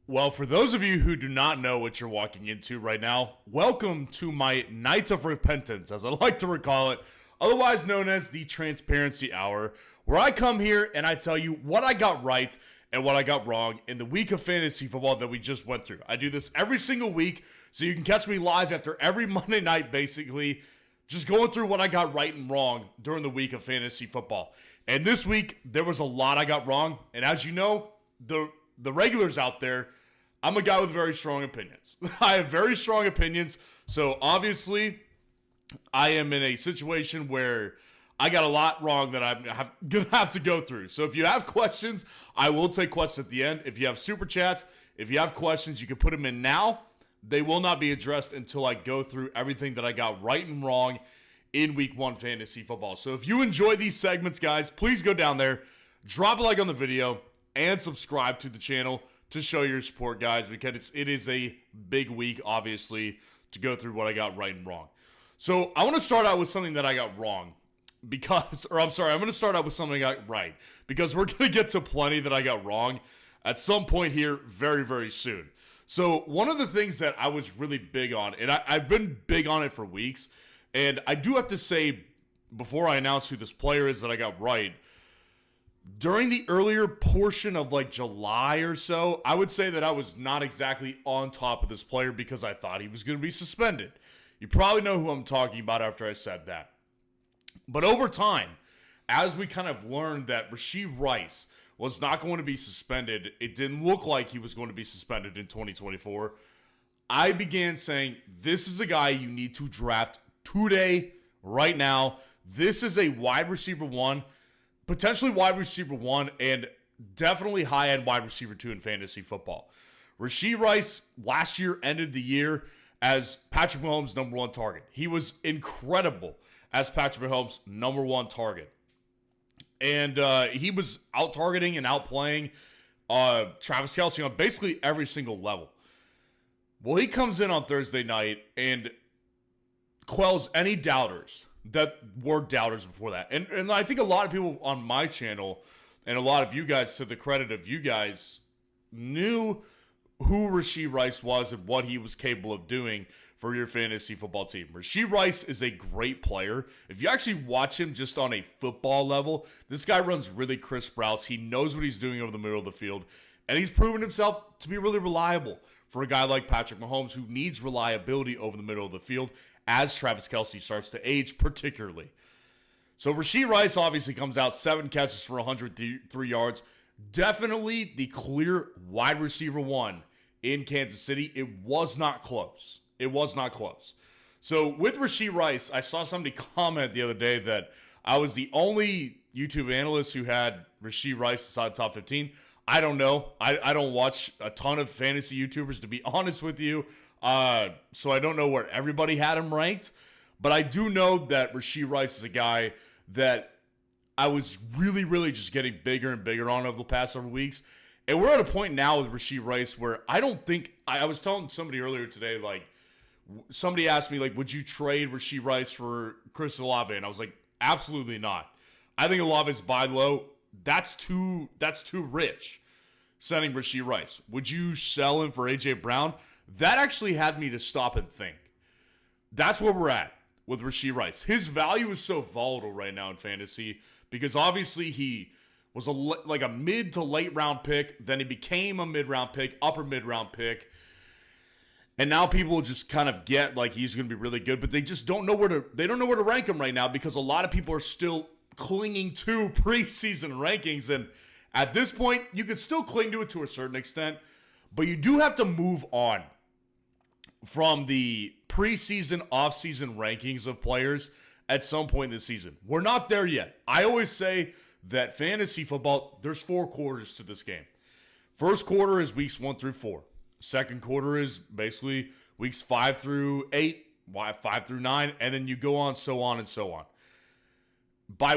Well, for those of you who do not know what you're walking into right now, welcome to my Night of Repentance, as I like to recall it, otherwise known as the Transparency Hour, where I come here and I tell you what I got right and what I got wrong in the week of fantasy football that we just went through. I do this every single week, so you can catch me live after every Monday night, basically, just going through what I got right and wrong during the week of fantasy football. And this week, there was a lot I got wrong, and as you know, the regulars out there, I'm a guy with very strong opinions. I have very strong opinions, so obviously I am in a situation where I got a lot wrong that I'm going to have to go through. So if you have questions, I will take questions at the end. If you have super chats, if you have questions, you can put them in now. They will not be addressed until I go through everything that I got right and wrong in week one fantasy football. So if you enjoy these segments, guys, please go down there, drop a like on the video, and subscribe to the channel to show your support, guys, because it is a big week, obviously, to go through what I got right and wrong. So I want to start out with something that I got wrong I'm going to start out with something I got right, because we're going to get to plenty that I got wrong at some point here very, very soon. So one of the things that I was really big on, and I've been big on it for weeks, and I do have to say, before I announce who this player is that I got right, during the earlier portion of like July or so, I would say that I was not exactly on top of this player because I thought he was going to be suspended. You probably know who I'm talking about after I said that. But over time, as we kind of learned that Rashee Rice was not going to be suspended, it didn't look like he was going to be suspended in 2024, I began saying, this is a guy you need to draft today, right now. This is a wide receiver one, potentially wide receiver one, and definitely high-end wide receiver two in fantasy football. Rashee Rice last year ended the year as Patrick Mahomes' number one target. He was incredible as Patrick Mahomes' number one target. And he was out-targeting and outplaying Travis Kelce on basically every single level. Well, he comes in on Thursday night and quells any doubters that were doubters before that. And I think a lot of people on my channel and a lot of you guys, to the credit of you guys, knew who Rashee Rice was and what he was capable of doing for your fantasy football team. Rashee Rice is a great player. If you actually watch him just on a football level, this guy runs really crisp routes. He knows what he's doing over the middle of the field, and he's proven himself to be really reliable for a guy like Patrick Mahomes, who needs reliability over the middle of the field as Travis Kelce starts to age, particularly. So Rashee Rice obviously comes out 7 catches for 103 yards. Definitely the clear wide receiver one in Kansas City. It was not close. It was not close. So with Rashee Rice, I saw somebody comment the other day that I was the only YouTube analyst who had Rashee Rice inside top 15. I don't know. I don't watch a ton of fantasy YouTubers, to be honest with you. So I don't know where everybody had him ranked. But I do know that Rashee Rice is a guy that I was really, really just getting bigger and bigger on over the past several weeks. And we're at a point now with Rashee Rice where I don't think, I was telling somebody earlier today, like, somebody asked me, like, would you trade Rashee Rice for Chris Olave? And I was like, absolutely not. I think Olave's buy low. That's too rich, sending Rashee Rice. Would you sell him for A.J. Brown? That actually had me to stop and think. That's where we're at with Rashee Rice. His value is so volatile right now in fantasy because obviously he was like a mid to late round pick. Then he became a mid-round pick, upper mid-round pick. And now people just kind of get like he's going to be really good, but they just don't know where to rank him right now because a lot of people are still clinging to preseason rankings. And at this point, you could still cling to it to a certain extent, but you do have to move on from the preseason, off-season rankings of players at some point this season. We're not there yet. I always say that fantasy football, there's 4 quarters to this game. First quarter is weeks 1 through 4. Second quarter is basically weeks 5 through 8, 5 through 9, and then you go on, so on, and so on. By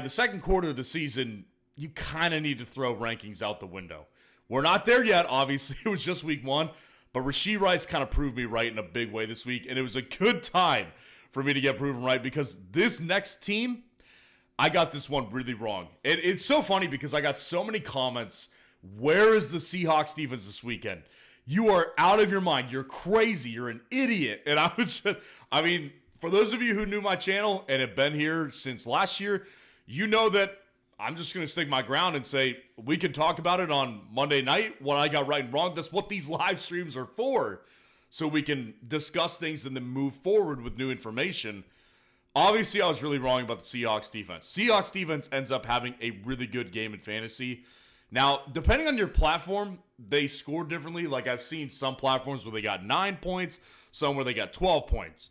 the second quarter of the season, you kind of need to throw rankings out the window. We're not there yet, obviously. It was just week 1, but Rashee Rice kind of proved me right in a big way this week, and it was a good time for me to get proven right because this next team, I got this one really wrong. It's so funny because I got so many comments where is the Seahawks defense this weekend? You are out of your mind. You're crazy. You're an idiot. And for those of you who knew my channel and have been here since last year, you know that I'm just going to stick my ground and say we can talk about it on Monday night, what I got right and wrong. That's what these live streams are for, so we can discuss things and then move forward with new information. Obviously, I was really wrong about the Seahawks defense. Seahawks defense ends up having a really good game in fantasy. Now, depending on your platform, they score differently. Like, I've seen some platforms where they got 9 points, some where they got 12 points.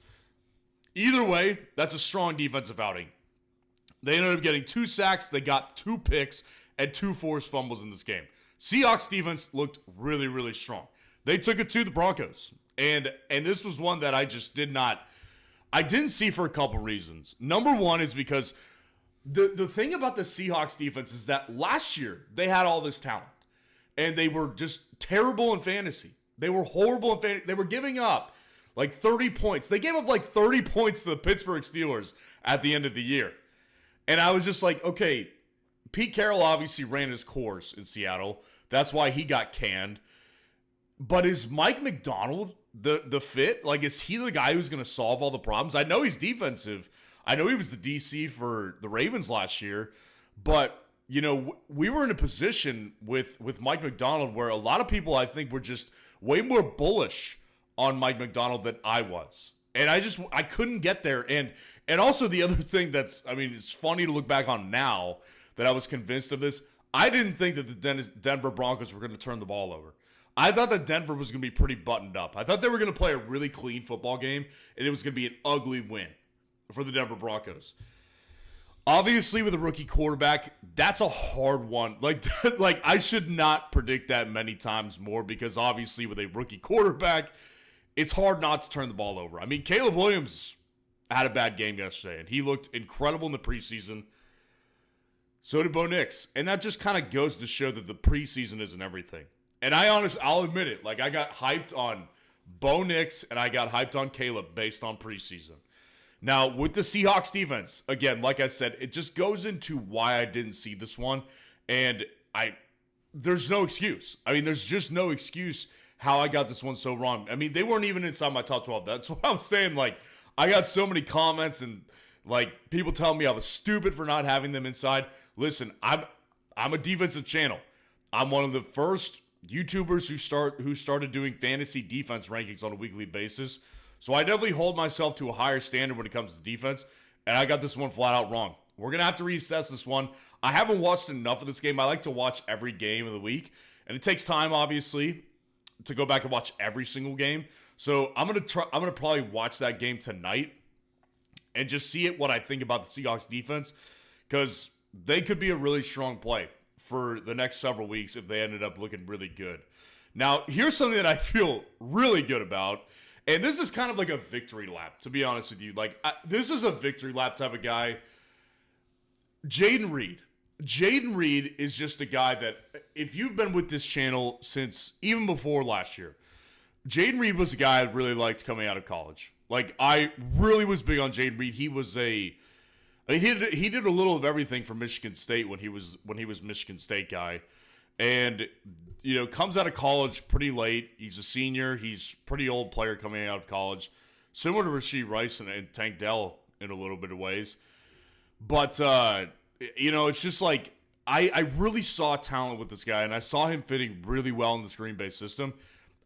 Either way, that's a strong defensive outing. They ended up getting 2 sacks, they got 2 picks, and 2 forced fumbles in this game. Seahawks defense looked really, really strong. They took it to the Broncos. And this was one that I just didn't see for a couple reasons. Number one is because the thing about the Seahawks defense is that last year they had all this talent. And they were just terrible in fantasy. They were horrible in fantasy. They were giving up like 30 points. They gave up like 30 points to the Pittsburgh Steelers at the end of the year. And I was just like, okay, Pete Carroll obviously ran his course in Seattle. That's why he got canned. But is Mike Macdonald the fit? Like, is he the guy who's going to solve all the problems? I know he's defensive. I know he was the DC for the Ravens last year. But, you know, we were in a position with Mike Macdonald where a lot of people, I think, were just way more bullish on Mike Macdonald than I was. And I couldn't get there. And also the other thing it's funny to look back on now that I was convinced of this. I didn't think that the Denver Broncos were going to turn the ball over. I thought that Denver was going to be pretty buttoned up. I thought they were going to play a really clean football game, and it was going to be an ugly win for the Denver Broncos. Obviously, with a rookie quarterback, that's a hard one. Like I should not predict that many times more because obviously with a rookie quarterback, it's hard not to turn the ball over. I mean, Caleb Williams had a bad game yesterday, and he looked incredible in the preseason. So did Bo Nix. And that just kind of goes to show that the preseason isn't everything. And I'll admit it. Like, I got hyped on Bo Nix, and I got hyped on Caleb based on preseason. Now, with the Seahawks defense, again, like I said, it just goes into why I didn't see this one. And there's no excuse. I mean, there's just no excuse how I got this one so wrong. I mean, they weren't even inside my top 12. That's what I was saying. Like, I got so many comments and, like, people telling me I was stupid for not having them inside. Listen, I'm a defensive channel. I'm one of the first YouTubers who started doing fantasy defense rankings on a weekly basis. So I definitely hold myself to a higher standard when it comes to defense, and I got this one flat out wrong. We're going to have to reassess this one. I haven't watched enough of this game. I like to watch every game of the week, and it takes time, obviously, to go back and watch every single game. So I'm gonna probably watch that game tonight and just see what I think about the Seahawks defense, because they could be a really strong play for the next several weeks if they ended up looking really good. Now, here's something that I feel really good about, and this is kind of like a victory lap, to be honest with you. Like, this is a victory lap type of guy. Jaden Reed. Jaden Reed is just a guy that, if you've been with this channel since even before last year, Jaden Reed was a guy I really liked coming out of college. Like, I really was big on Jaden Reed. He was he did a little of everything for Michigan State when he was Michigan State guy. And, you know, comes out of college pretty late. He's a senior. He's a pretty old player coming out of college. Similar to Rashee Rice and Tank Dell in a little bit of ways. But, you know, it's just like, I really saw talent with this guy, and I saw him fitting really well in this Green Bay system.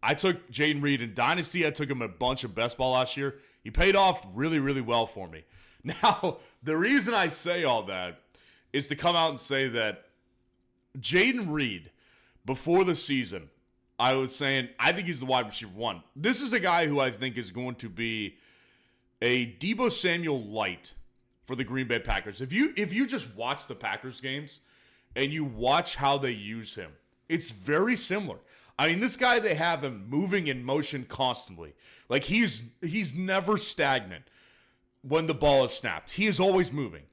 I took Jaden Reed in Dynasty. I took him a bunch of best ball last year. He paid off really, really well for me. Now, the reason I say all that is to come out and say that Jaden Reed, before the season, I was saying, I think he's the wide receiver one. This is a guy who I think is going to be a Deebo Samuel light for the Green Bay Packers. If you just watch the Packers games and you watch how they use him, it's very similar. I mean, this guy, they have him moving in motion constantly. Like, he's never stagnant when the ball is snapped. He is always moving,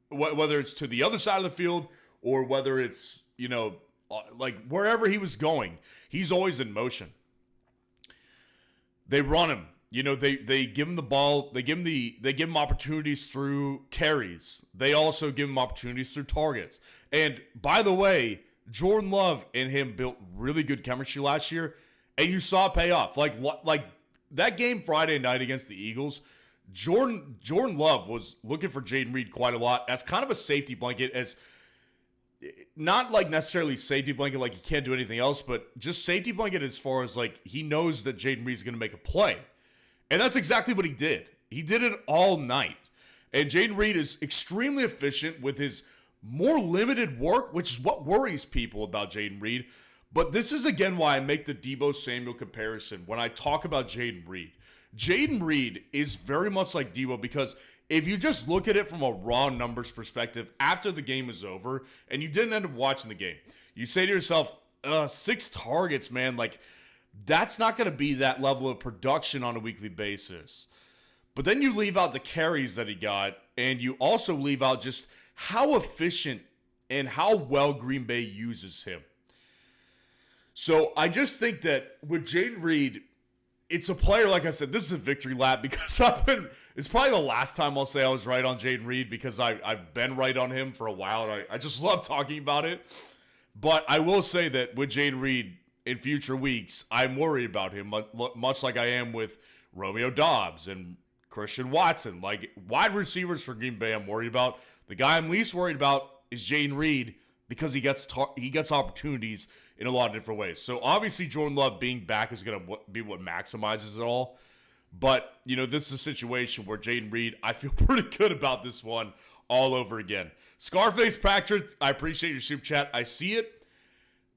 whether it's to the other side of the field or whether it's, you know, like wherever he was going, he's always in motion. They run him. You know, they give him the ball. They give him opportunities through carries. They also give him opportunities through targets. And by the way, Jordan Love and him built really good chemistry last year, and you saw it pay off. Like that game Friday night against the Eagles, Jordan Love was looking for Jaden Reed quite a lot as kind of a safety blanket, as not like necessarily safety blanket like he can't do anything else, but just safety blanket as far as like he knows that Jaden Reed's going to make a play. And that's exactly what he did. He did it all night. And Jaden Reed is extremely efficient with his more limited work, which is what worries people about Jaden Reed. But this is, again, why I make the Deebo Samuel comparison when I talk about Jaden Reed. Jaden Reed is very much like Deebo, because if you just look at it from a raw numbers perspective after the game is over and you didn't end up watching the game, you say to yourself, 6 targets, man, like that's not going to be that level of production on a weekly basis. But then you leave out the carries that he got, and you also leave out just how efficient and how well Green Bay uses him. So I just think that with Jaden Reed, it's a player, like I said, this is a victory lap because it's probably the last time I'll say I was right on Jaden Reed, because I've been right on him for a while, and I just love talking about it. But I will say that with Jaden Reed in future weeks, I'm worried about him, much like I am with Romeo Doubs and Christian Watson. Like wide receivers for Green Bay, I'm worried about. The guy I'm least worried about is Jaden Reed, because he gets opportunities in a lot of different ways. So obviously Jordan Love being back is going to be what maximizes it all. But, this is a situation where Jaden Reed, I feel pretty good about this one all over again. Scarface Patrick, I appreciate your super chat. I see it.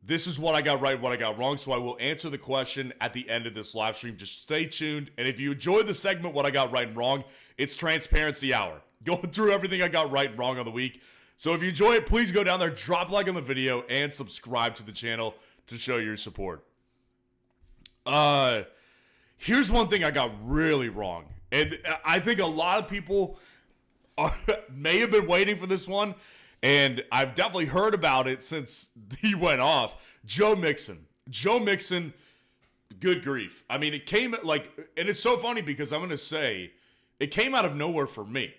This is what I got right, what I got wrong. So I will answer the question at the end of this live stream. Just stay tuned. And if you enjoy the segment, what I got right and wrong, it's Transparency Hour. Going through everything I got right and wrong on the week. So if you enjoy it, please go down there, drop a like on the video, and subscribe to the channel to show your support. Here's one thing I got really wrong. And I think a lot of people may have been waiting for this one. And I've definitely heard about it since he went off. Joe Mixon. Joe Mixon, good grief. I mean, it came and it's so funny because I'm going to say it came out of nowhere for me.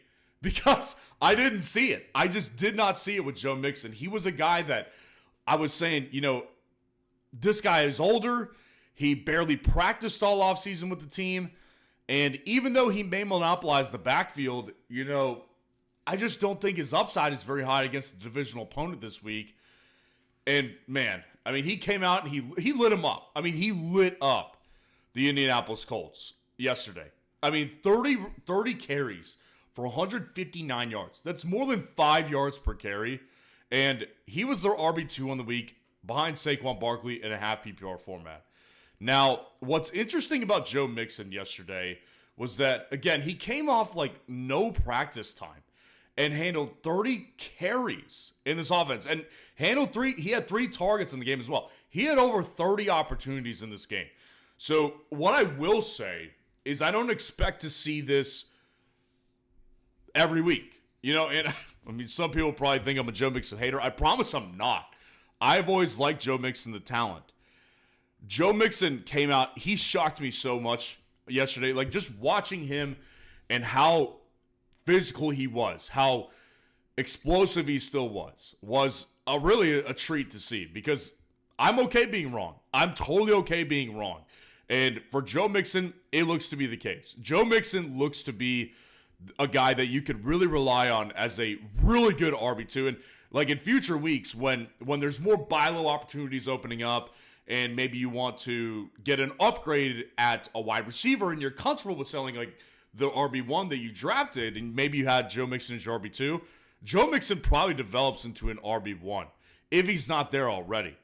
Because I didn't see it. I just did not see it with Joe Mixon. He was a guy that I was saying, this guy is older. He barely practiced all offseason with the team. And even though he may monopolize the backfield, I just don't think his upside is very high against the divisional opponent this week. And, man, I mean, he came out and he lit him up. I mean, he lit up the Indianapolis Colts yesterday. I mean, 30 carries for 159 yards. That's more than 5 yards per carry. And he was their RB2 on the week behind Saquon Barkley in a half PPR format. Now, what's interesting about Joe Mixon yesterday was that, again, he came off like no practice time and handled 30 carries in this offense. And he had 3 targets in the game as well. He had over 30 opportunities in this game. So what I will say is I don't expect to see this every week, and I mean, some people probably think I'm a Joe Mixon hater. I promise I'm not. I've always liked Joe Mixon, the talent. Joe Mixon came out. He shocked me so much yesterday. Like just watching him and how physical he was, how explosive he still was really a treat to see, because I'm okay being wrong. I'm totally okay being wrong. And for Joe Mixon, it looks to be the case. Joe Mixon looks to be a guy that you could really rely on as a really good RB2. And like in future weeks, when there's more buy low opportunities opening up, and maybe you want to get an upgrade at a wide receiver and you're comfortable with selling like the RB1 that you drafted, and maybe you had Joe Mixon as your RB2, Joe Mixon probably develops into an RB1 if he's not there already.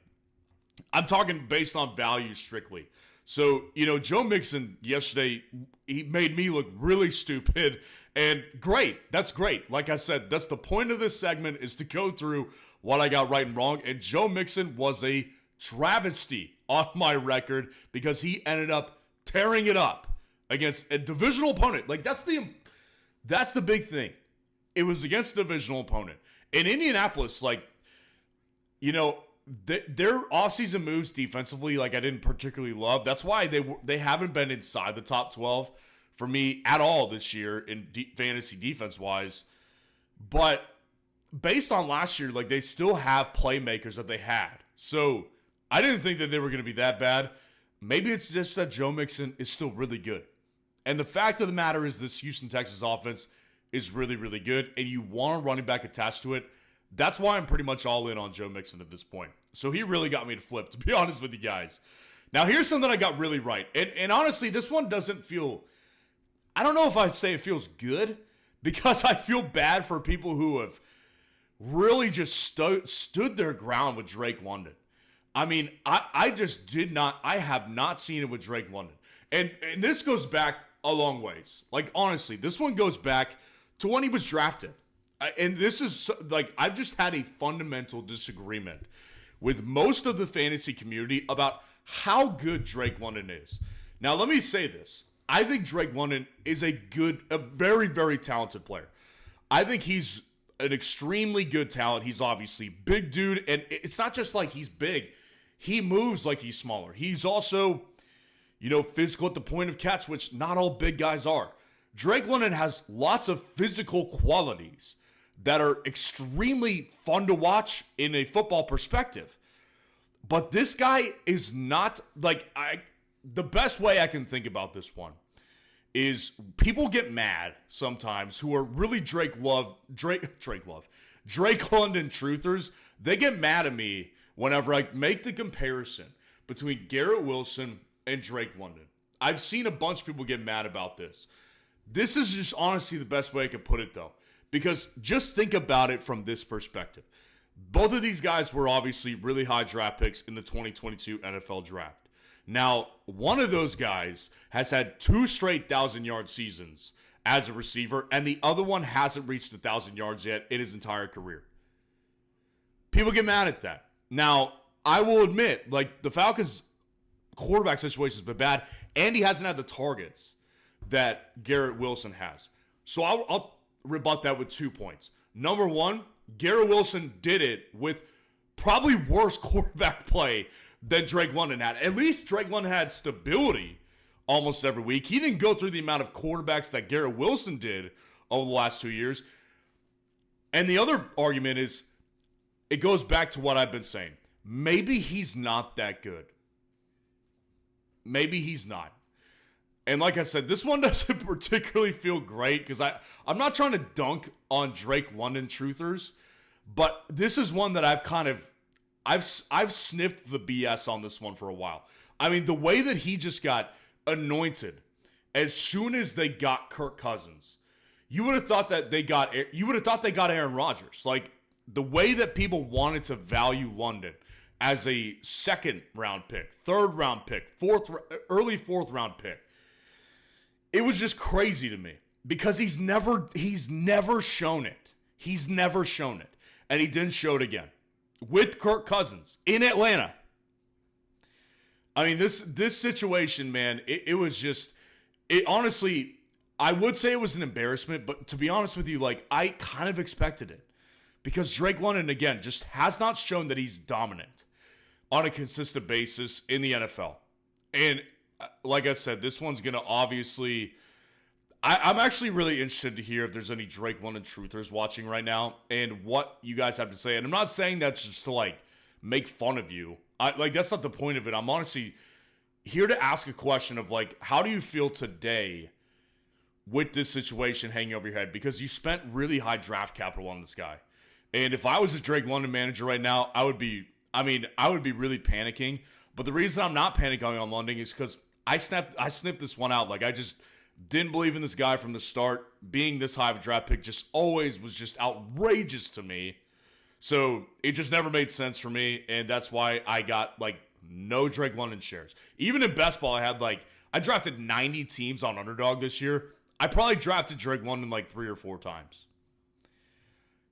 I'm talking based on value strictly. So, Joe Mixon yesterday, he made me look really stupid. And great. That's great. Like I said, that's the point of this segment, is to go through what I got right and wrong. And Joe Mixon was a travesty on my record because he ended up tearing it up against a divisional opponent. Like that's the big thing. It was against a divisional opponent. In Indianapolis, their offseason moves defensively, I didn't particularly love. That's why they haven't been inside the top 12 for me at all this year in fantasy defense-wise. But based on last year, like they still have playmakers that they had. So I didn't think that they were going to be that bad. Maybe it's just that Joe Mixon is still really good. And the fact of the matter is this Houston Texans offense is really, really good. And you want a running back attached to it. That's why I'm pretty much all in on Joe Mixon at this point. So he really got me to flip, to be honest with you guys. Now, here's something I got really right. And honestly, this one doesn't feel... I don't know if I'd say it feels good, because I feel bad for people who have really just stood their ground with Drake London. I mean, I just did not... I have not seen it with Drake London. And this goes back a long ways. Like, honestly, this one goes back to when he was drafted. And this is, like, I've just had a fundamental disagreement with most of the fantasy community about how good Drake London is. Now, let me say this. I think Drake London is a very, very talented player. I think he's an extremely good talent. He's obviously big dude, and it's not just like he's big. He moves like he's smaller. He's also, physical at the point of catch, which not all big guys are. Drake London has lots of physical qualities that are extremely fun to watch in a football perspective. But this guy is not, the best way I can think about this one is people get mad sometimes who are really Drake London truthers. They get mad at me whenever I make the comparison between Garrett Wilson and Drake London. I've seen a bunch of people get mad about this. This is just honestly the best way I could put it, though, because just think about it from this perspective. Both of these guys were obviously really high draft picks in the 2022 NFL draft. Now, one of those guys has had 2 straight 1,000-yard seasons as a receiver, and the other one hasn't reached 1,000 yards yet in his entire career. People get mad at that. Now, I will admit, the Falcons' quarterback situation has been bad, and he hasn't had the targets that Garrett Wilson has. So I'll rebut that with 2 points. Number one, Garrett Wilson did it with probably worse quarterback play than Drake London had. At least Drake London had stability almost every week. He didn't go through the amount of quarterbacks that Garrett Wilson did over the last 2 years. And the other argument is, it goes back to what I've been saying. Maybe he's not that good. Maybe he's not. And like I said, this one doesn't particularly feel great because I'm not trying to dunk on Drake London truthers, but this is one that I've sniffed the BS on this one for a while. I mean, the way that he just got anointed as soon as they got Kirk Cousins, you would have thought they got Aaron Rodgers. Like, the way that people wanted to value London as a 2nd round pick, 3rd round pick, early 4th round pick. It was just crazy to me because he's never shown it. He's never shown it. And he didn't show it again with Kirk Cousins in Atlanta. I mean, this situation, man, it was just, honestly, I would say it was an embarrassment, but to be honest with you, I kind of expected it because Drake London, again, just has not shown that he's dominant on a consistent basis in the NFL. And like I said, this one's going to obviously... I'm actually really interested to hear if there's any Drake London truthers watching right now and what you guys have to say. And I'm not saying that's just to, make fun of you. That's not the point of it. I'm honestly here to ask a question of, how do you feel today with this situation hanging over your head? Because you spent really high draft capital on this guy. And if I was a Drake London manager right now, I would be really panicking. But the reason I'm not panicking on London is because I sniffed this one out. I just didn't believe in this guy from the start. Being this high of a draft pick just always was just outrageous to me. So it just never made sense for me. And that's why I got no Drake London shares. Even in best ball, I drafted 90 teams on Underdog this year. I probably drafted Drake London 3 or 4 times.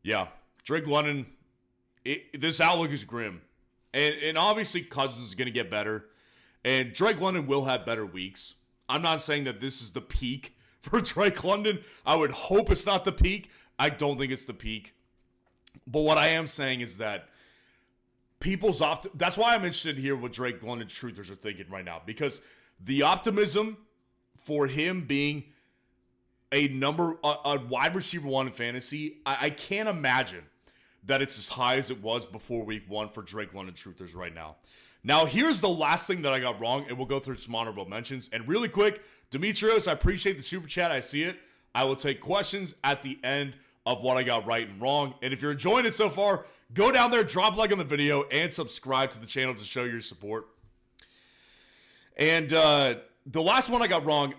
Yeah, Drake London, this outlook is grim. And obviously Cousins is going to get better. And Drake London will have better weeks. I'm not saying that this is the peak for Drake London. I would hope it's not the peak. I don't think it's the peak. But what I am saying is that that's why I'm interested to hear what Drake London truthers are thinking right now. Because the optimism for him being a wide receiver 1 in fantasy, I can't imagine that it's as high as it was before week 1 for Drake London truthers right now. Now, here's the last thing that I got wrong, and we'll go through some honorable mentions. And really quick, Demetrios, I appreciate the super chat. I see it. I will take questions at the end of what I got right and wrong. And if you're enjoying it so far, go down there, drop a like on the video, and subscribe to the channel to show your support. And the last one I got wrong,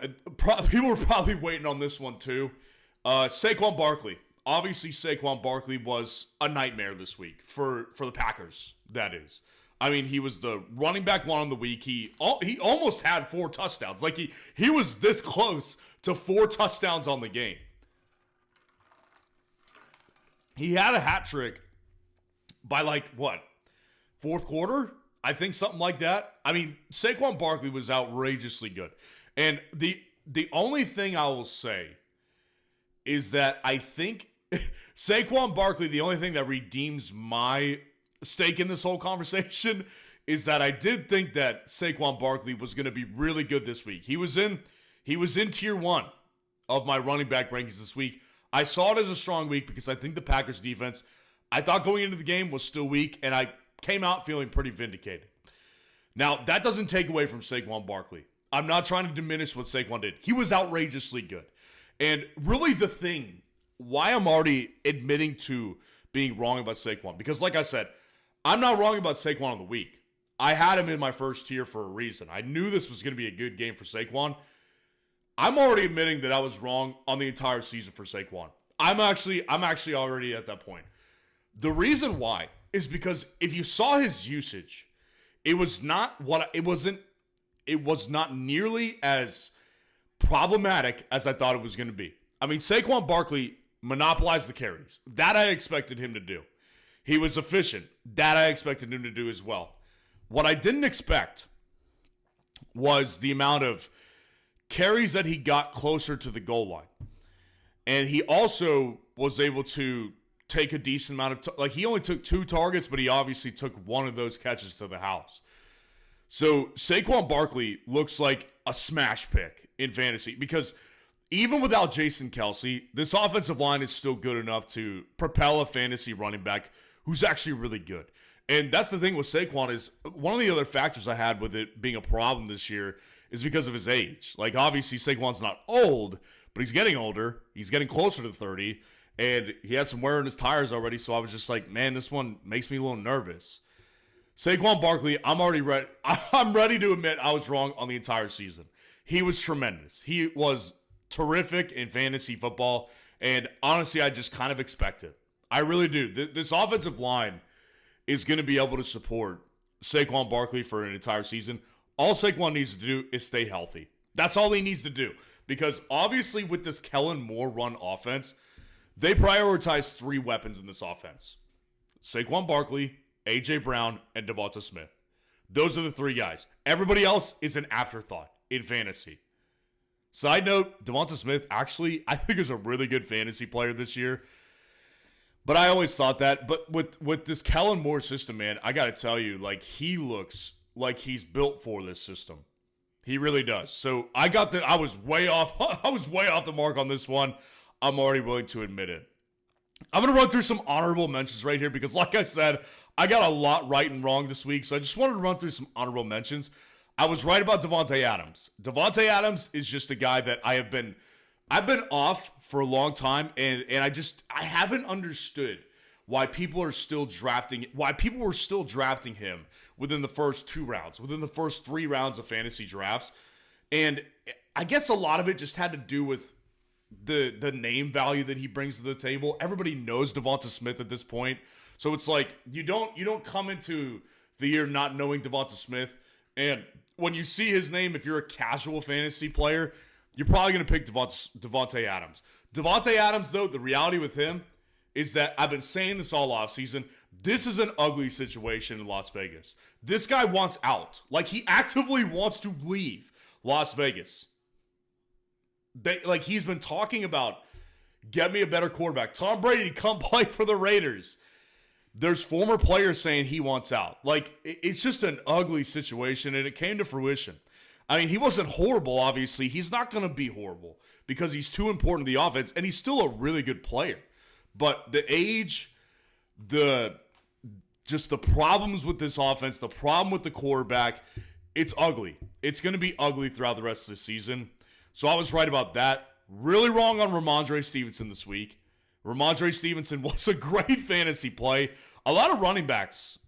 people were probably waiting on this one too. Saquon Barkley. Obviously, Saquon Barkley was a nightmare this week for the Packers, that is. I mean, he was the running back 1 on the week. He almost had 4 touchdowns. Like, he was this close to 4 touchdowns on the game. He had a hat trick by, like, what? 4th quarter? I think something like that. I mean, Saquon Barkley was outrageously good. And the only thing I will say is that I think Saquon Barkley, the only thing that redeems my stake in this whole conversation is that I did think that Saquon Barkley was going to be really good this week. He was in tier 1 of my running back rankings this week. I saw it as a strong week because I think the Packers defense, I thought going into the game was still weak, and I came out feeling pretty vindicated. Now, that doesn't take away from Saquon Barkley. I'm not trying to diminish what Saquon did. He was outrageously good. And really the thing, why I'm already admitting to being wrong about Saquon, because like I said, I'm not wrong about Saquon of the week. I had him in my first tier for a reason. I knew this was going to be a good game for Saquon. I'm already admitting that I was wrong on the entire season for Saquon. I'm actually already at that point. The reason why is because if you saw his usage, it was not nearly as problematic as I thought it was going to be. I mean, Saquon Barkley monopolized the carries. That I expected him to do. He was efficient. That I expected him to do as well. What I didn't expect was the amount of carries that he got closer to the goal line. And he also was able to take a decent amount of he only took 2 targets, but he obviously took one of those catches to the house. So Saquon Barkley looks like a smash pick in fantasy because even without Jason Kelce, this offensive line is still good enough to propel a fantasy running back who's actually really good. And that's the thing with Saquon is one of the other factors I had with it being a problem this year is because of his age. Like, obviously, Saquon's not old, but he's getting older. He's getting closer to 30, and he had some wear in his tires already, so I was just like, man, this one makes me a little nervous. Saquon Barkley, I'm ready to admit I was wrong on the entire season. He was tremendous. He was terrific in fantasy football, and honestly, I just kind of expect it. I really do. This offensive line is going to be able to support Saquon Barkley for an entire season. All Saquon needs to do is stay healthy. That's all he needs to do. Because obviously with this Kellen Moore run offense, they prioritize 3 weapons in this offense. Saquon Barkley, A.J. Brown, and Devonta Smith. Those are the 3 guys. Everybody else is an afterthought in fantasy. Side note, Devonta Smith actually, I think, is a really good fantasy player this year. But I always thought that. But with this Kellen Moore system, man, I got to tell you, like, he looks like he's built for this system. He really does. So I was way off. I was way off the mark on this one. I'm already willing to admit it. I'm going to run through some honorable mentions right here because, like I said, I got a lot right and wrong this week. So I just wanted to run through some honorable mentions. I was right about Davante Adams. Davante Adams is just a guy that I've been off for a long time, and I haven't understood why people were still drafting him within the first 2 rounds, within the first 3 rounds of fantasy drafts. And I guess a lot of it just had to do with the name value that he brings to the table. Everybody knows Devonta Smith at this point. So it's like you don't come into the year not knowing Devonta Smith, and when you see his name, if you're a casual fantasy player, you're probably going to pick Davante Adams. Davante Adams, though, the reality with him is that I've been saying this all offseason. This is an ugly situation in Las Vegas. This guy wants out. Like, he actively wants to leave Las Vegas. He's been talking about, get me a better quarterback. Tom Brady, come play for the Raiders. There's former players saying he wants out. Like, it's just an ugly situation, and it came to fruition. I mean, he wasn't horrible, obviously. He's not going to be horrible because he's too important to the offense, and he's still a really good player. But the age, the problems with this offense, the problem with the quarterback, it's ugly. It's going to be ugly throughout the rest of the season. So I was right about that. Really wrong on Ramondre Stevenson this week. Ramondre Stevenson was a great fantasy play. A lot of running backs,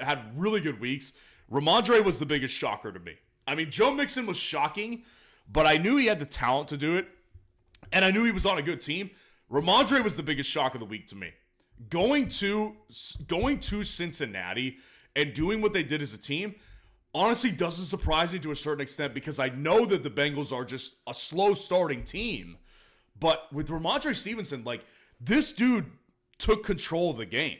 had really good weeks. Ramondre was the biggest shocker to me. I mean, Joe Mixon was shocking, but I knew he had the talent to do it, and I knew he was on a good team. Ramondre was the biggest shock of the week to me. Going to Cincinnati and doing what they did as a team honestly doesn't surprise me to a certain extent because I know that the Bengals are just a slow starting team. But with Ramondre Stevenson, this dude took control of the game.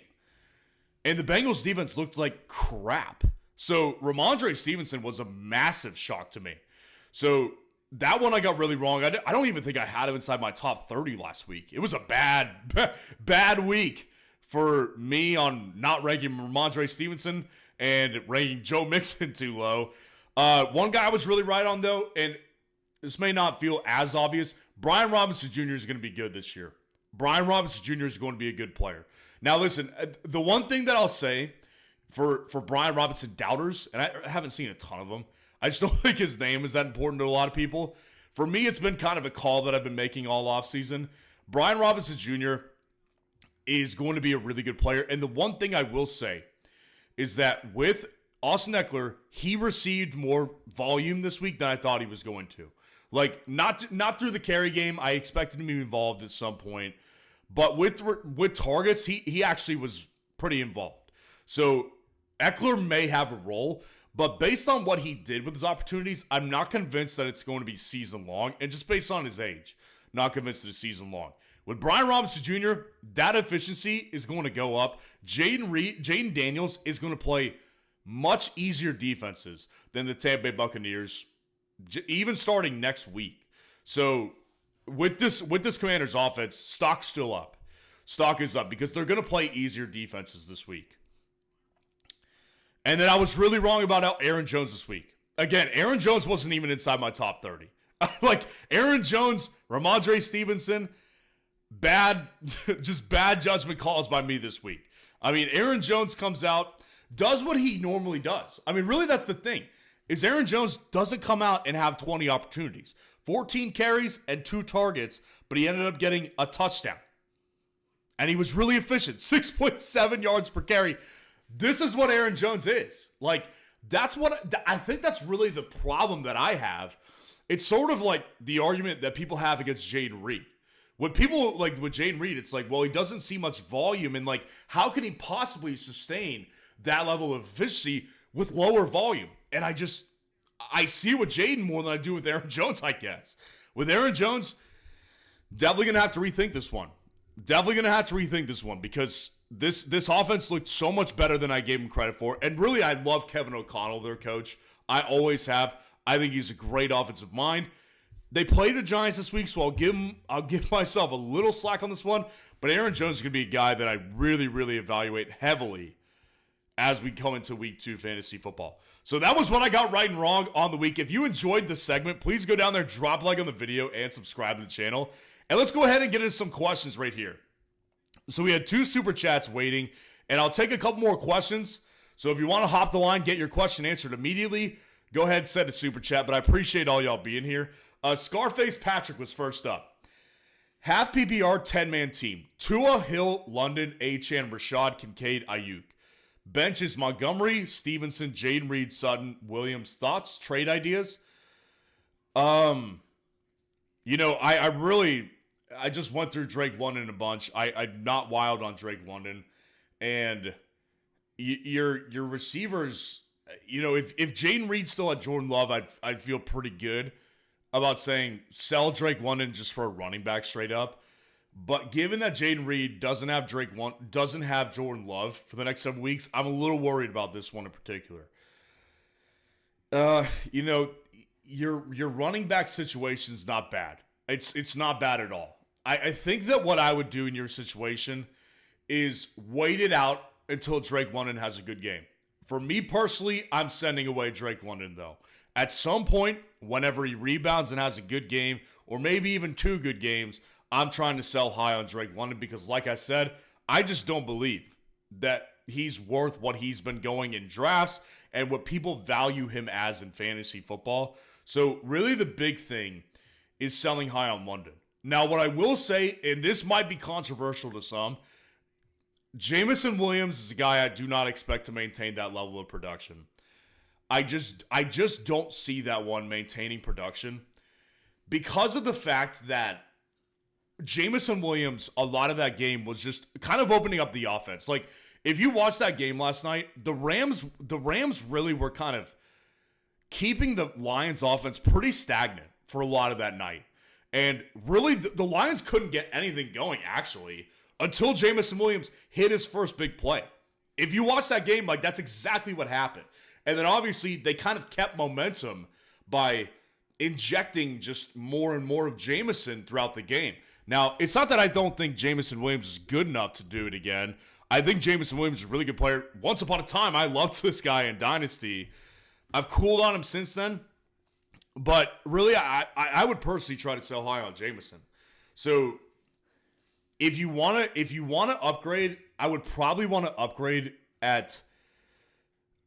And the Bengals defense looked like crap. So Ramondre Stevenson was a massive shock to me. So that one I got really wrong. I don't even think I had him inside my top 30 last week. It was a bad week for me on not ranking Ramondre Stevenson and ranking Joe Mixon too low. One guy I was really right on, though, and this may not feel as obvious. Brian Robinson Jr. is going to be good this year. Brian Robinson Jr. is going to be a good player. Now, listen, the one thing that I'll say for Brian Robinson doubters, and I haven't seen a ton of them, I just don't think his name is that important to a lot of people. For me, it's been kind of a call that I've been making all offseason. Brian Robinson Jr. is going to be a really good player. And the one thing I will say is that with Austin Eckler, he received more volume this week than I thought he was going to. Not through the carry game. I expected him to be involved at some point. But with targets, he actually was pretty involved. So Eckler may have a role, but based on what he did with his opportunities, I'm not convinced that it's going to be season long. And just based on his age, not convinced that it's season long. With Brian Robinson Jr., that efficiency is going to go up. Jaden Daniels is going to play much easier defenses than the Tampa Bay Buccaneers, even starting next week. So with this Commanders offense, stock's still up. Stock is up because they're going to play easier defenses this week. And then I was really wrong about Aaron Jones this week. Again, Aaron Jones wasn't even inside my top 30. Aaron Jones, Ramondre Stevenson, bad judgment calls by me this week. I mean, Aaron Jones comes out, does what he normally does. I mean, really, that's the thing, is Aaron Jones doesn't come out and have 20 opportunities. 14 carries and 2 targets, but he ended up getting a touchdown. And he was really efficient, 6.7 yards per carry. This is what Aaron Jones is. That's what I think that's really the problem that I have. It's sort of like the argument that people have against Jaden Reed. When people with Jaden Reed, it's well, he doesn't see much volume, and how can he possibly sustain that level of efficiency with lower volume? And I see with Jaden more than I do with Aaron Jones, I guess. With Aaron Jones, definitely going to have to rethink this one. Because this offense looked so much better than I gave him credit for. And really, I love Kevin O'Connell, their coach. I always have. I think he's a great offensive mind. They play the Giants this week, so I'll give myself a little slack on this one. But Aaron Jones is going to be a guy that I really, really evaluate heavily as we come into week 2 fantasy football. So that was what I got right and wrong on the week. If you enjoyed this segment, please go down there, drop a like on the video, and subscribe to the channel. And let's go ahead and get into some questions right here. So we had 2 super chats waiting, and I'll take a couple more questions. So if you want to hop the line, get your question answered immediately, go ahead and send a super chat. But I appreciate all y'all being here. Scarface Patrick was first up. Half PPR 10-man team. Tua, Hill, London, Achane, Rashad, Kincaid, Ayuk. Bench is Montgomery, Stevenson, Jaden Reed, Sutton, Williams. Thoughts? Trade ideas? I just went through Drake London a bunch. I'm not wild on Drake London. And your receivers, if Jaden Reed still had Jordan Love, I'd feel pretty good about saying sell Drake London just for a running back straight up. But given that Jaden Reed doesn't have Jordan Love for the next 7 weeks, I'm a little worried about this one in particular. Your running back situation is not bad. It's not bad at all. I think that what I would do in your situation is wait it out until Drake London has a good game. For me personally, I'm sending away Drake London, though. At some point, whenever he rebounds and has a good game, or maybe even 2 good games, I'm trying to sell high on Drake London because, like I said, I just don't believe that he's worth what he's been going in drafts and what people value him as in fantasy football. So really the big thing is selling high on London. Now, what I will say, and this might be controversial to some, Jameson Williams is a guy I do not expect to maintain that level of production. I just don't see that one maintaining production because of the fact that Jameson Williams, a lot of that game was just kind of opening up the offense. Like, if you watched that game last night, the Rams really were kind of keeping the Lions offense pretty stagnant for a lot of that night. And really, the Lions couldn't get anything going, actually, until Jameson Williams hit his first big play. If you watch that game, like, that's exactly what happened. And then, obviously, they kind of kept momentum by injecting just more and more of Jameson throughout the game. Now, it's not that I don't think Jameson Williams is good enough to do it again. I think Jameson Williams is a really good player. Once upon a time, I loved this guy in Dynasty. I've cooled on him since then. But really, I would personally try to sell high on Jameson. So if you wanna upgrade, I would probably want to upgrade at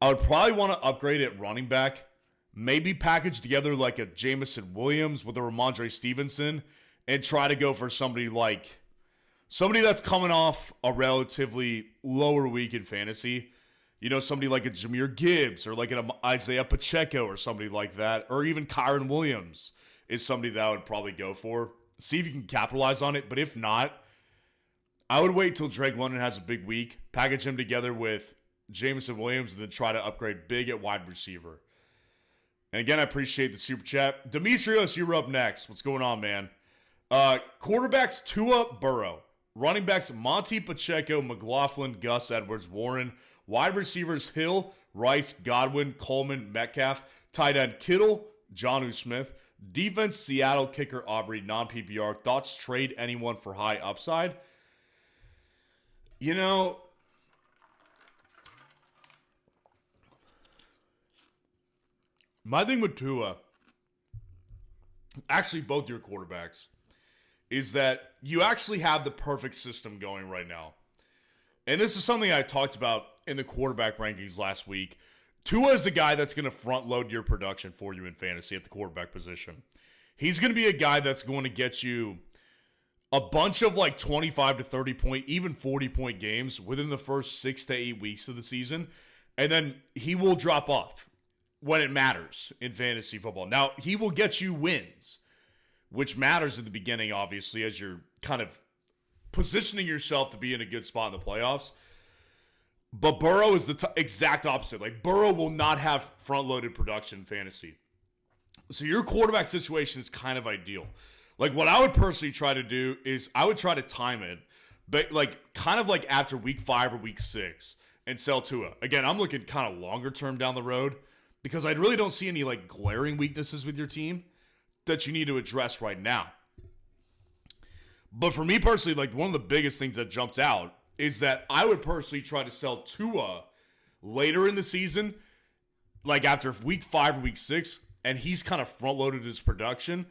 running back. Maybe package together like a Jameson Williams with a Ramondre Stevenson and try to go for somebody that's coming off a relatively lower week in fantasy. You know, somebody like a Jahmyr Gibbs or like an Isaiah Pacheco or somebody like that. Or even Kyron Williams is somebody that I would probably go for. See if you can capitalize on it. But if not, I would wait till Drake London has a big week, package him together with Jameson Williams, and then try to upgrade big at wide receiver. And again, I appreciate the super chat. Demetrios, you're up next. What's going on, man? Quarterbacks, Tua, Burrow. Running backs, Monty, Pacheco, McLaughlin, Gus Edwards, Warren. Wide receivers, Hill, Rice, Godwin, Coleman, Metcalf. Tight end, Kittle, Jonnu Smith. Defense, Seattle, kicker, Aubrey, non-PPR. Thoughts, trade anyone for high upside? You know, my thing with Tua, actually both your quarterbacks, is that you actually have the perfect system going right now. And this is something I talked about in the quarterback rankings last week. Tua is a guy that's going to front load your production for you in fantasy at the quarterback position. He's going to be a guy that's going to get you a bunch of like 25 to 30 point, even 40 point games within the first 6 to 8 weeks of the season. And then he will drop off when it matters in fantasy football. Now, he will get you wins, which matters at the beginning, obviously, as you're kind of positioning yourself to be in a good spot in the playoffs. But Burrow is the exact opposite. Like, Burrow will not have front-loaded production in fantasy. So your quarterback situation is kind of ideal. Like, what I would personally try to do is I would try to time it, but like kind of like after week 5 or week 6 and sell Tua. Again, I'm looking kind of longer term down the road because I really don't see any like glaring weaknesses with your team that you need to address right now. But for me personally, like one of the biggest things that jumps out is that I would personally try to sell Tua later in the season, like after week 5 or week 6, and he's kind of front-loaded his production.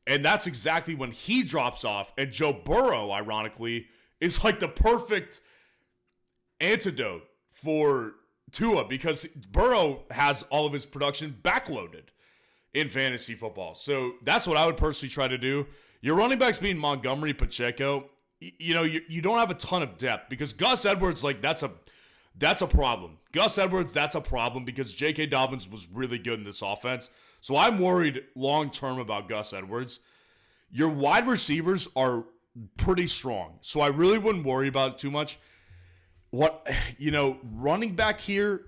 And that's exactly when he drops off. And Joe Burrow, ironically, is like the perfect antidote for Tua because Burrow has all of his production backloaded in fantasy football. So that's what I would personally try to do. Your running backs being Montgomery, Pacheco, you know, you don't have a ton of depth because Gus Edwards, like that's a problem. Gus Edwards, that's a problem because J.K. Dobbins was really good in this offense. So I'm worried long-term about Gus Edwards. Your wide receivers are pretty strong, so I really wouldn't worry about it too much. Running back here,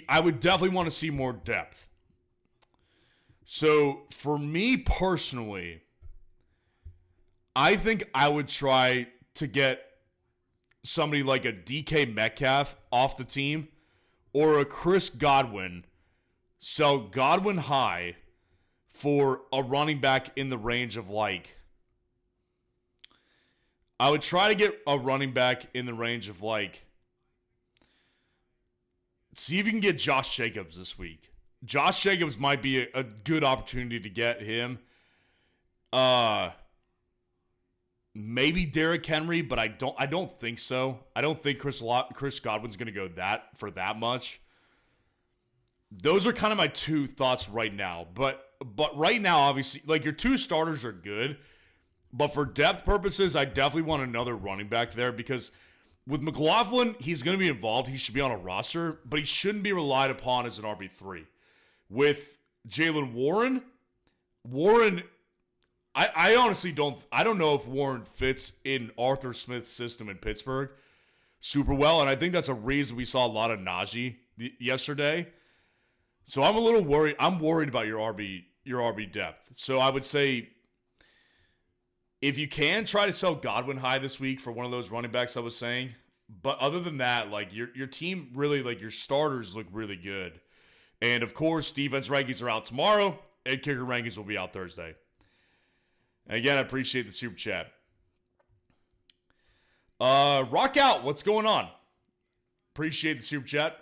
I would definitely want to see more depth. So for me personally, I think I would try to get somebody like a DK Metcalf off the team or a Chris Godwin. Sell Godwin high for a running back in the range of like, I would try to get a running back in the range of like, see if you can get Josh Jacobs this week. Josh Jacobs might be a good opportunity to get him. Maybe Derrick Henry, but I don't think so. I don't think Chris Godwin's going to go that much. Those are kind of my two thoughts right now. But right now, obviously, like your two starters are good. But for depth purposes, I definitely want another running back there because with McLaughlin, he's going to be involved. He should be on a roster, but he shouldn't be relied upon as an RB3. With Jaylen Warren, I honestly don't know if Warren fits in Arthur Smith's system in Pittsburgh super well, and I think that's a reason we saw a lot of Najee yesterday. So I'm a little worried. I'm worried about your RB depth. So I would say if you can, try to sell Godwin high this week for one of those running backs I was saying. But other than that, like your team really, like your starters look really good. And of course, defense rankings are out tomorrow, and kicker rankings will be out Thursday. And again, I appreciate the super chat. Rock out, what's going on? Appreciate the super chat.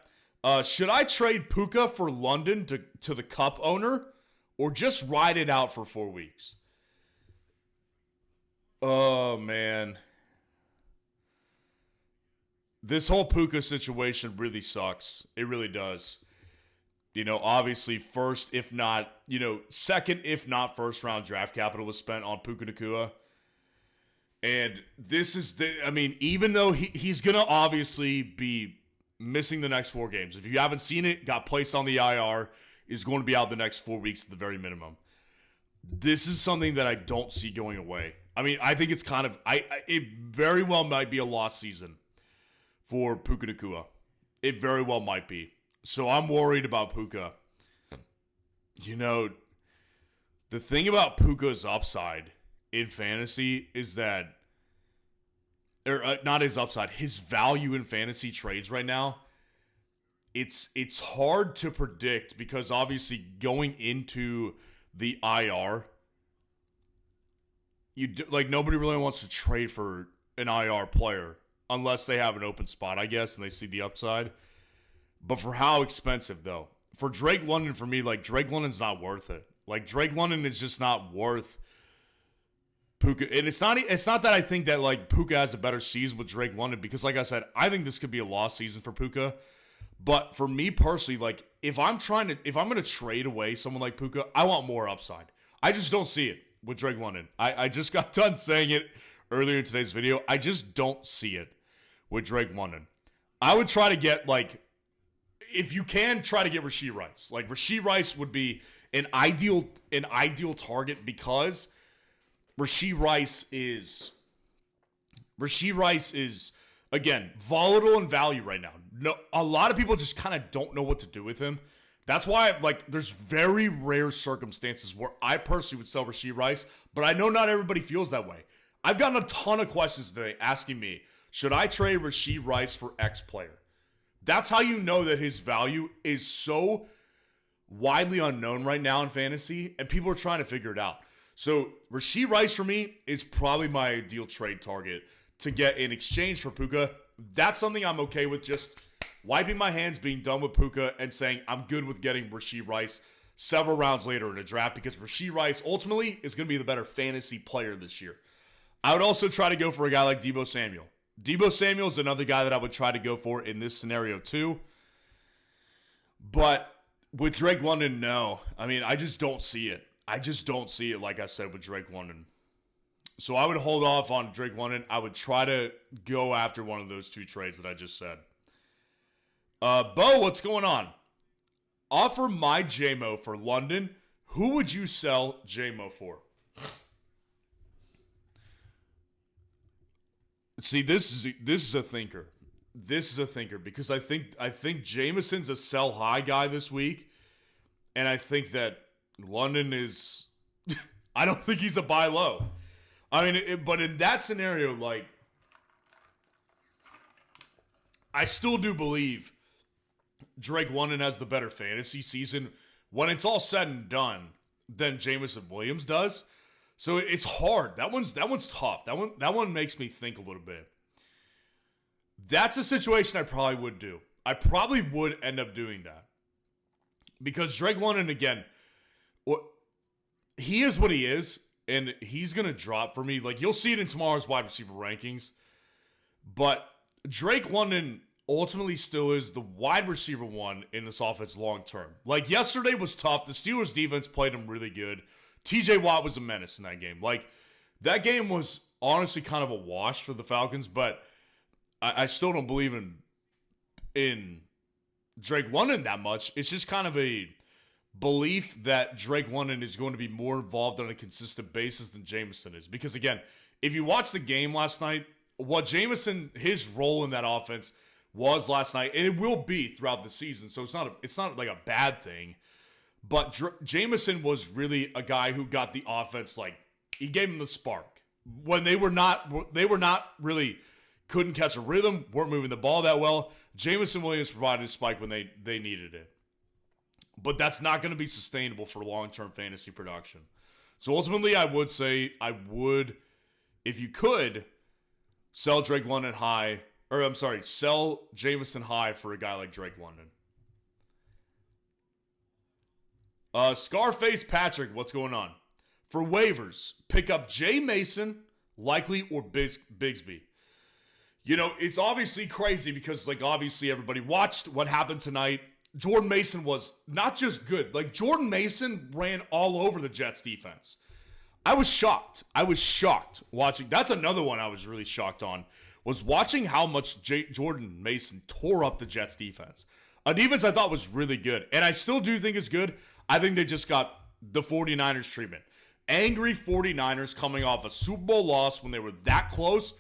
Should I trade Puka for London to the Cup owner, or just ride it out for 4 weeks? Oh, man. This whole Puka situation really sucks. It really does. You know, obviously first, if not, second, if not first round draft capital was spent on Puka Nacua. And this is even though he's going to obviously be missing the next 4 games. If you haven't seen it, got placed on the IR, is going to be out the next 4 weeks at the very minimum. This is something that I don't see going away. I mean, I think it's kind of, it very well might be a lost season for Puka Nacua. It very well might be. So I'm worried about Puka. The thing about Puka's upside in fantasy is that, not his upside, his value in fantasy trades right now, it's hard to predict because obviously going into the IR, nobody really wants to trade for an IR player unless they have an open spot, I guess, and they see the upside. But for how expensive, though? For Drake London, for me, Drake London's not worth it. Drake London is just not worth Puka. And it's not that I think that, Puka has a better season with Drake London because, like I said, I think this could be a lost season for Puka. But for me personally, if I'm going to trade away someone like Puka, I want more upside. I just don't see it with Drake London. I just got done saying it earlier in today's video. I just don't see it with Drake London. I would try to get, if you can, try to get Rashee Rice. Rashee Rice would be an ideal target because Rashee Rice is again volatile in value right now. No, a lot of people just kind of don't know what to do with him. That's why there's very rare circumstances where I personally would sell Rashee Rice, but I know not everybody feels that way. I've gotten a ton of questions today asking me, should I trade Rashee Rice for X player? That's how you know that his value is so widely unknown right now in fantasy, and people are trying to figure it out. So Rashee Rice for me is probably my ideal trade target to get in exchange for Puka. That's something I'm okay with, just wiping my hands, being done with Puka, and saying I'm good with getting Rashee Rice several rounds later in a draft because Rashee Rice ultimately is going to be the better fantasy player this year. I would also try to go for a guy like Deebo Samuel. Deebo Samuel is another guy that I would try to go for in this scenario too. But with Drake London, no. I mean, I just don't see it. Like I said, with Drake London. So I would hold off on Drake London. I would try to go after one of those two trades that I just said. Bo, what's going on? Offer my JMO for London. Who would you sell JMO for? See, this is a thinker. This is a thinker because I think Jameson's a sell high guy this week, and I think that London is. I don't think he's a buy low. I mean, but in that scenario, I still do believe Drake London has the better fantasy season when it's all said and done than Jameson Williams does. So it's hard. That one's tough. That one makes me think a little bit. That's a situation I probably would do. I probably would end up doing that. Because Drake London, again, he is what he is. and he's going to drop for me. Like, you'll see it in tomorrow's wide receiver rankings. But Drake London ultimately still is the wide receiver one in this offense long term. Like, yesterday was tough. The Steelers defense played him really good. TJ Watt was a menace in that game. Like, that game was honestly kind of a wash for the Falcons, but I still don't believe in Drake London that much. It's just kind of a belief that Drake London is going to be more involved on a consistent basis than Jameson is. Because, again, if you watch the game last night, what Jameson, his role in that offense was last night, and it will be throughout the season, so it's not like a bad thing, but Jameson was really a guy who got the offense, like, he gave him the spark. When they were not really, couldn't catch a rhythm, weren't moving the ball that well, Jameson Williams provided a spike when they needed it. But that's not going to be sustainable for long-term fantasy production. So ultimately, I would say, if you could, sell Drake London high, or I'm sorry, sell Jameson high for a guy like Drake London. Scarface Patrick, what's going on? For waivers, pick up Jay Mason, Likely, or Bigsby. You know, it's obviously crazy because, like, obviously everybody watched what happened tonight. Jordan Mason was not just good. Like, Jordan Mason ran all over the Jets defense. I was shocked. Watching. That's another one I was really shocked on, was watching how much Jordan Mason tore up the Jets defense. A defense I thought was really good, and I still do think is good. I think they just got the 49ers treatment. Angry 49ers coming off a Super Bowl loss when they were that close.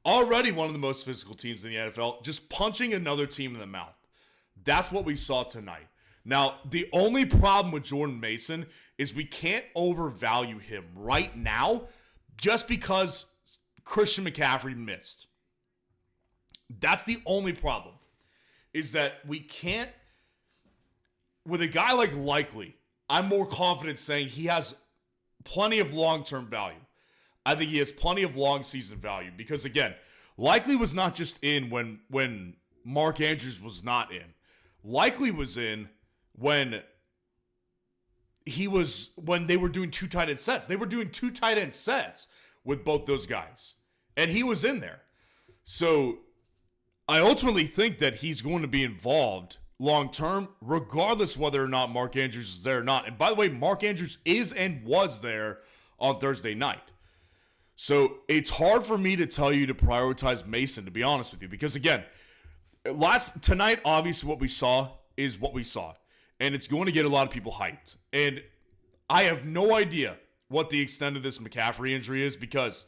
Already one of the most physical teams in the NFL, just punching another team in the mouth. That's what we saw tonight. Now, the only problem with Jordan Mason is we can't overvalue him right now just because Christian McCaffrey missed. That's the only problem, is that we can't, with a guy like Likely, I'm more confident saying he has plenty of long-term value. I think he has plenty of long season value because, again, Likely was not just in when Mark Andrews was not in. Likely was in when they were doing two tight end sets. They were doing two tight end sets with both those guys, and he was in there. So I ultimately think that he's going to be involved long term, regardless whether or not Mark Andrews is there or not. And by the way, Mark Andrews is and was there on Thursday night. So it's hard for me to tell you to prioritize Mason, to be honest with you, because, again, tonight, obviously, what we saw is what we saw, and it's going to get a lot of people hyped. And I have no idea what the extent of this McCaffrey injury is because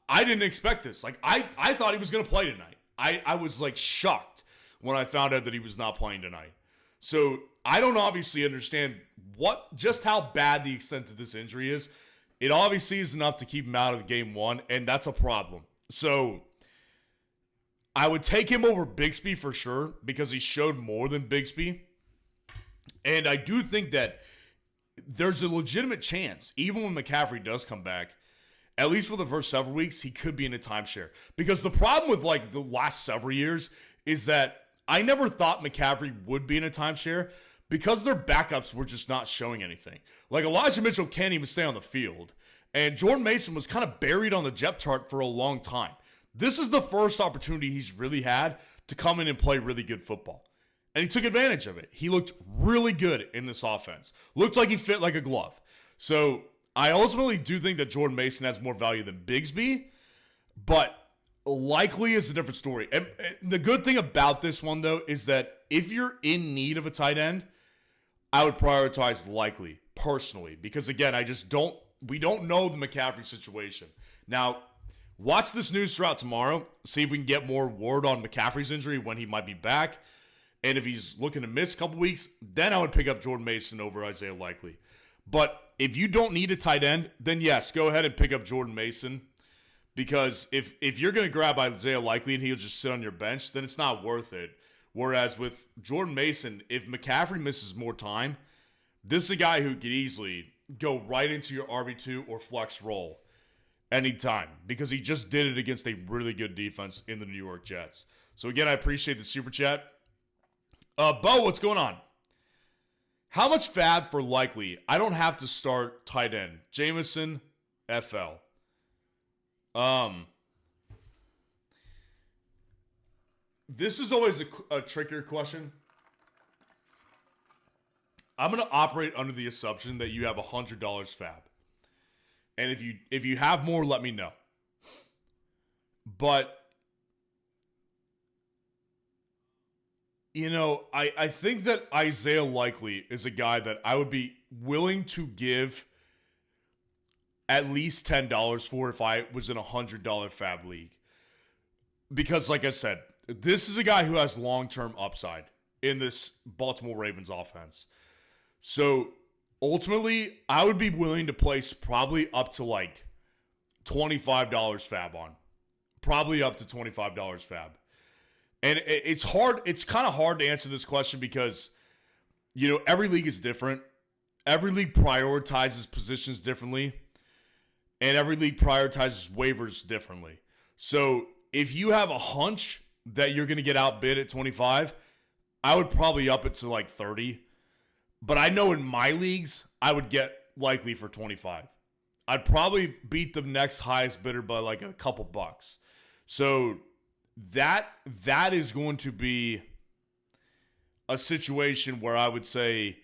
I didn't expect this. Like, I thought he was going to play tonight. I was, like, shocked when I found out that he was not playing tonight. So I don't obviously understand just how bad the extent of this injury is. It obviously is enough to keep him out of game one, and that's a problem. So I would take him over Bigsby for sure because he showed more than Bigsby. And I do think that there's a legitimate chance, even when McCaffrey does come back, at least for the first several weeks, he could be in a timeshare. Because the problem with, like, the last several years is that I never thought McCaffrey would be in a timeshare because their backups were just not showing anything. Like, Elijah Mitchell can't even stay on the field. And Jordan Mason was kind of buried on the depth chart for a long time. This is the first opportunity he's really had to come in and play really good football. And he took advantage of it. He looked really good in this offense. Looked like he fit like a glove. So I ultimately do think that Jordan Mason has more value than Bigsby, but Likely is a different story. And the good thing about this one, though, is that if you're in need of a tight end, I would prioritize Likely personally because, again, we don't know the McCaffrey situation. Now, watch this news throughout tomorrow. See if we can get more word on McCaffrey's injury, when he might be back. And if he's looking to miss a couple weeks, then I would pick up Jordan Mason over Isaiah Likely. But if you don't need a tight end, then yes, go ahead and pick up Jordan Mason. Because if you're going to grab Isaiah Likely and he'll just sit on your bench, then it's not worth it. Whereas with Jordan Mason, if McCaffrey misses more time, this is a guy who could easily go right into your RB2 or flex role anytime because he just did it against a really good defense in the New York Jets. So again, I appreciate the super chat. Bo, what's going on? How much fab for Likely? I don't have to start tight end. Jameson, FL. This is always a trickier question. I'm going to operate under the assumption that you have $100 fab. And if you have more, let me know. But, you know, I think that Isaiah Likely is a guy that I would be willing to give at least $10 for if I was in a $100 fab league. Because, like I said, this is a guy who has long-term upside in this Baltimore Ravens offense. So, ultimately, I would be willing to place probably up to like $25 fab on. Probably up to $25 fab. And it's hard. It's kind of hard to answer this question because, you know, every league is different. Every league prioritizes positions differently. And every league prioritizes waivers differently. So, if you have a hunch that you're going to get outbid at 25, I would probably up it to like 30. But I know in my leagues, I would get Likely for 25. I'd probably beat the next highest bidder by like a couple bucks. So that is going to be a situation where I would say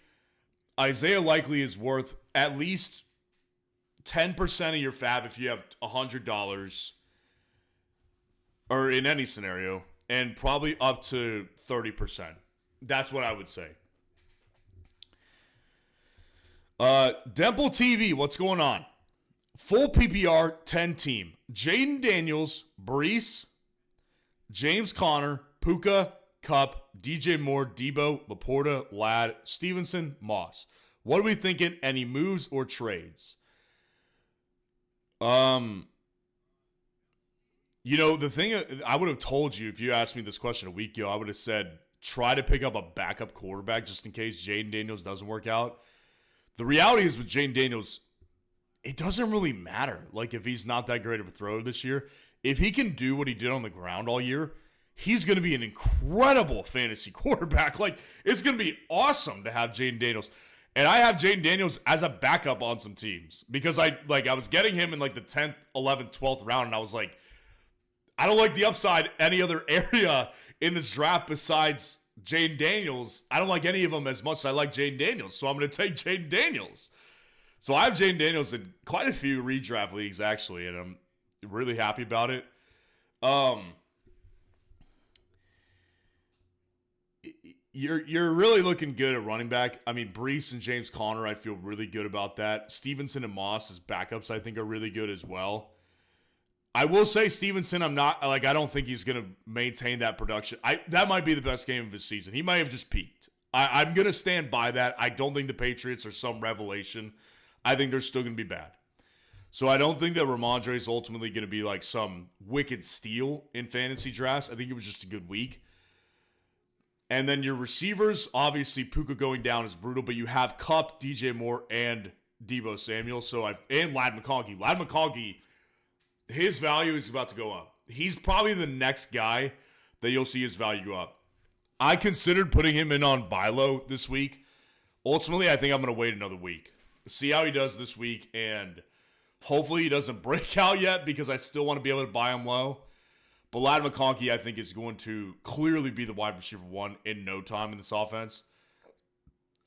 Isaiah Likely is worth at least 10% of your fab if you have $100 or in any scenario, and probably up to 30%. That's what I would say. Demple TV, what's going on? Full PPR 10 team. Jaden Daniels, Breece, James Conner, Puka, Kupp, DJ Moore, Debo, Laporta, Ladd, Stevenson, Moss. What are we thinking? Any moves or trades? You know, the thing I would have told you if you asked me this question a week ago, I would have said try to pick up a backup quarterback just in case Jaden Daniels doesn't work out. The reality is with Jaden Daniels, it doesn't really matter. Like, if he's not that great of a thrower this year, if he can do what he did on the ground all year, he's going to be an incredible fantasy quarterback. Like, it's going to be awesome to have Jaden Daniels. And I have Jaden Daniels as a backup on some teams because I was getting him in like the 10th, 11th, 12th round, and I was like, I don't like the upside any other area in this draft besides Jaden Daniels. I don't like any of them as much as I like Jaden Daniels, so I'm going to take Jaden Daniels. So I have Jaden Daniels in quite a few redraft leagues, actually, and I'm really happy about it. You're really looking good at running back. I mean, Breece and James Conner, I feel really good about that. Stevenson and Moss as backups, I think, are really good as well. I will say Stevenson, I don't think he's going to maintain that production. That might be the best game of his season. He might have just peaked. I'm going to stand by that. I don't think the Patriots are some revelation. I think they're still going to be bad. So I don't think that Ramondre is ultimately going to be like some wicked steal in fantasy drafts. I think it was just a good week. And then your receivers, obviously Puka going down is brutal, but you have Kupp, DJ Moore, and Debo Samuel. And Ladd McConkey. Ladd McConkey, his value is about to go up. He's probably the next guy that you'll see his value go up. I considered putting him in on buy low this week. Ultimately, I think I'm going to wait another week. See how he does this week, and hopefully he doesn't break out yet because I still want to be able to buy him low. But Ladd McConkey, I think, is going to clearly be the wide receiver one in no time in this offense.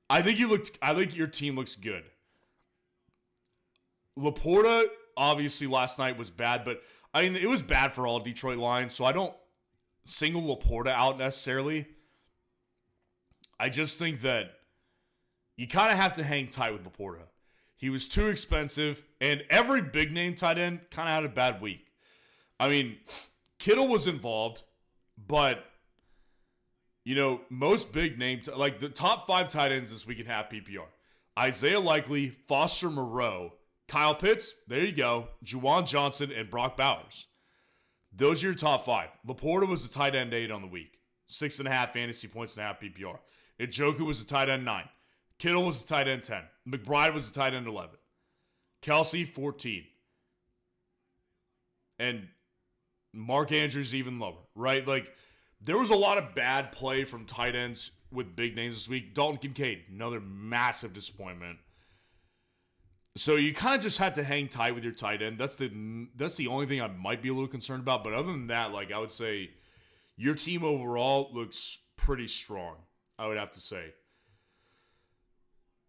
I think your team looks good. Laporta, obviously, last night was bad, but I mean, it was bad for all Detroit Lions, so I don't single Laporta out necessarily. I just think that you kind of have to hang tight with Laporta. He was too expensive, and every big-name tight end kind of had a bad week. I mean, Kittle was involved, but, you know, most big-name, like the top 5 tight ends this week in half PPR. Isaiah Likely, Foster Moreau, Kyle Pitts, there you go, Juwan Johnson, and Brock Bowers. Those are your top 5. Laporta was a tight end 8 on the week. 6.5 fantasy points and a half PPR. Njoku was a tight end 9. Kittle was a tight end 10. McBride was a tight end 11. Kelsey, 14. And Mark Andrews even lower, right? Like, there was a lot of bad play from tight ends with big names this week. Dalton Kincaid, another massive disappointment. So you kind of just had to hang tight with your tight end. That's the only thing I might be a little concerned about. But other than that, like, I would say your team overall looks pretty strong, I would have to say.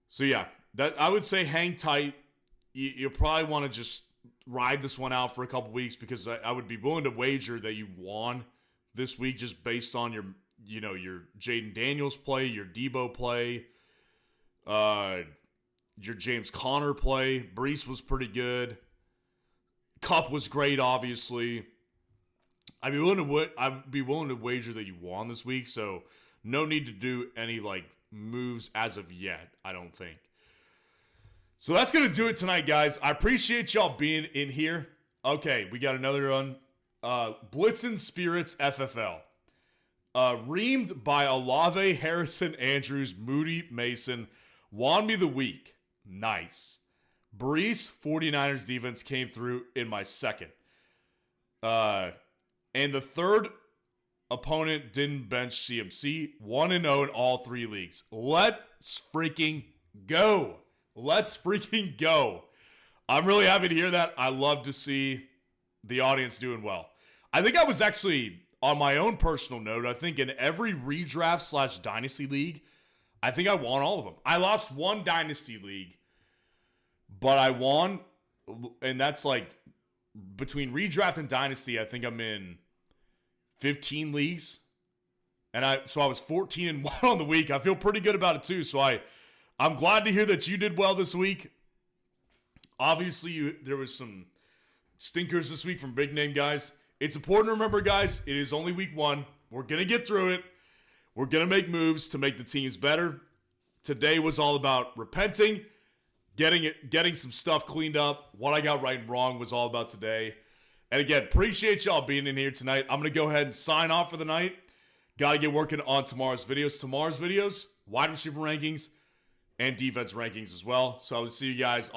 So yeah, that I would say hang tight. You probably want to just ride this one out for a couple weeks, because I would be willing to wager that you won this week just based on your Jaden Daniels play, your Debo play, your James Conner play. Brees was pretty good. Kupp was great, obviously. I'd be willing to wager that you won this week, so no need to do any like moves as of yet, I don't think. So that's going to do it tonight, guys. I appreciate y'all being in here. Okay, we got another one. Blitzen Spirits FFL. Reamed by Olave, Harrison, Andrews, Moody, Mason. Won me the week. Nice. Brees, 49ers defense came through in my second. And the third opponent didn't bench CMC. 1-0 in all 3 leagues. Let's freaking go. Let's freaking go. I'm really happy to hear that. I love to see the audience doing well. I think I was actually, on my own personal note, I think in every redraft / dynasty league, I think I won all of them. I lost one dynasty league, but I won, and that's like between redraft and dynasty, I think I'm in 15 leagues. And I was 14-1 on the week. I feel pretty good about it too. So I'm glad to hear that you did well this week. Obviously, there was some stinkers this week from big name guys. It's important to remember, guys, it is only week 1. We're going to get through it. We're going to make moves to make the teams better. Today was all about repenting, getting some stuff cleaned up. What I got right and wrong was all about today. And again, appreciate y'all being in here tonight. I'm going to go ahead and sign off for the night. Got to get working on tomorrow's videos. Tomorrow's videos, wide receiver rankings, and defense rankings as well. So I will see you guys